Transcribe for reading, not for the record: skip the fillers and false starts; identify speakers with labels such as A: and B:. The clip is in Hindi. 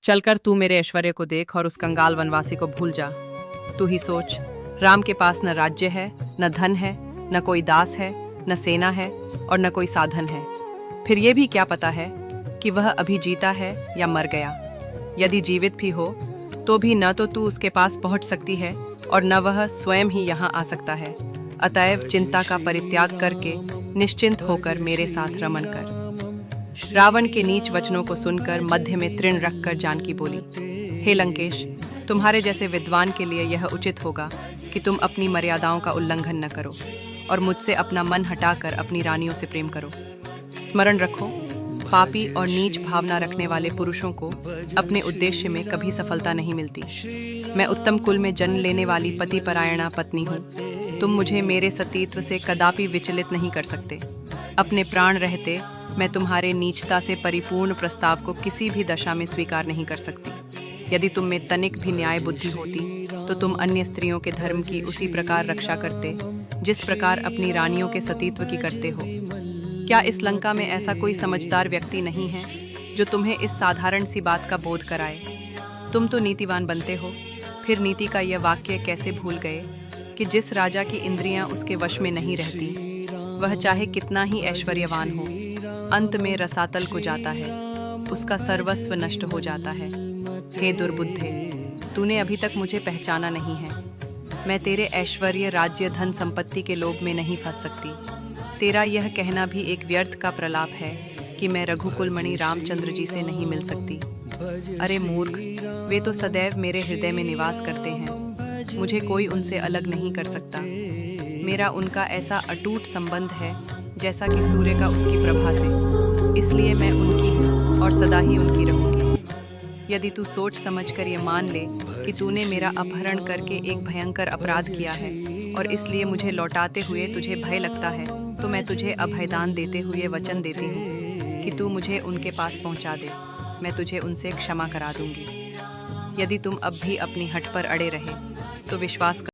A: चलकर तू मेरे ऐश्वर्य को देख और उस कंगाल वनवासी को भूल जा। तू ही सोच, राम के पास न राज्य है, न धन है, न कोई दास है, न सेना है और न कोई साधन है। फिर ये भी क्या पता है कि वह अभी जीता है या मर गया। यदि जीवित भी हो तो भी न तो तू उसके पास पहुंच सकती है और न वह स्वयं ही यहाँ आ सकता है। अतएव चिंता का परित्याग करके निश्चिंत होकर मेरे साथ रमन कर। रावण के नीच वचनों को सुनकर मध्य में तृण रखकर जानकी बोली, हे लंकेश, तुम्हारे जैसे विद्वान के लिए यह उचित होगा कि तुम अपनी मर्यादाओं का उल्लंघन न करो और मुझसे अपना मन हटाकर अपनी रानियों से प्रेम करो। स्मरण रखो, पापी और नीच भावना रखने वाले पुरुषों को अपने उद्देश्य में कभी सफलता नहीं मिलती। मैं उत्तम कुल में जन्म लेने वाली पतिपरायणा पत्नी हूँ। तुम मुझे मेरे सतीत्व से कदापि विचलित नहीं कर सकते। अपने प्राण रहते मैं तुम्हारे नीचता से परिपूर्ण प्रस्ताव को किसी भी दशा में स्वीकार नहीं कर सकती। यदि तुम में तनिक भी न्याय बुद्धि होती तो तुम अन्य स्त्रियों के धर्म की उसी प्रकार रक्षा करते जिस प्रकार अपनी रानियों के सतीत्व की करते हो। क्या इस लंका में ऐसा कोई समझदार व्यक्ति नहीं है जो तुम्हें इस साधारण सी बात का बोध कराए? तुम तो नीतिवान बनते हो, फिर नीति का यह वाक्य कैसे भूल गए कि जिस राजा की इंद्रियां उसके वश में नहीं रहती, वह चाहे कितना ही ऐश्वर्यवान हो, अंत में रसातल को जाता है, उसका सर्वस्व नष्ट हो जाता है। हे दुर्बुद्धे, तूने अभी तक मुझे पहचाना नहीं है। मैं तेरे ऐश्वर्य, राज्य, धन संपत्ति के लोभ में नहीं फंस सकती। तेरा यह कहना भी एक व्यर्थ का प्रलाप है कि मैं रघुकुलमणि रामचंद्र जी से नहीं मिल सकती। अरे मूर्ख, वे तो सदैव मेरे हृदय में निवास करते हैं। मुझे कोई उनसे अलग नहीं कर सकता। मेरा उनका ऐसा अटूट संबंध है जैसा कि सूर्य का उसकी प्रभा से। इसलिए मैं उनकी हूँ और सदा ही उनकी रहूँगी। यदि तू सोच समझकर ये मान ले कि तूने मेरा अपहरण करके एक भयंकर अपराध किया है और इसलिए मुझे लौटाते हुए तुझे भय लगता है, तो मैं तुझे अभयदान देते हुए वचन देती हूँ कि तू मुझे उनके पास पहुँचा दे। मैं तुझे उनसे क्षमा करा दूंगी। यदि तुम अब भी अपनी हठ पर अड़े रहे तो विश्वास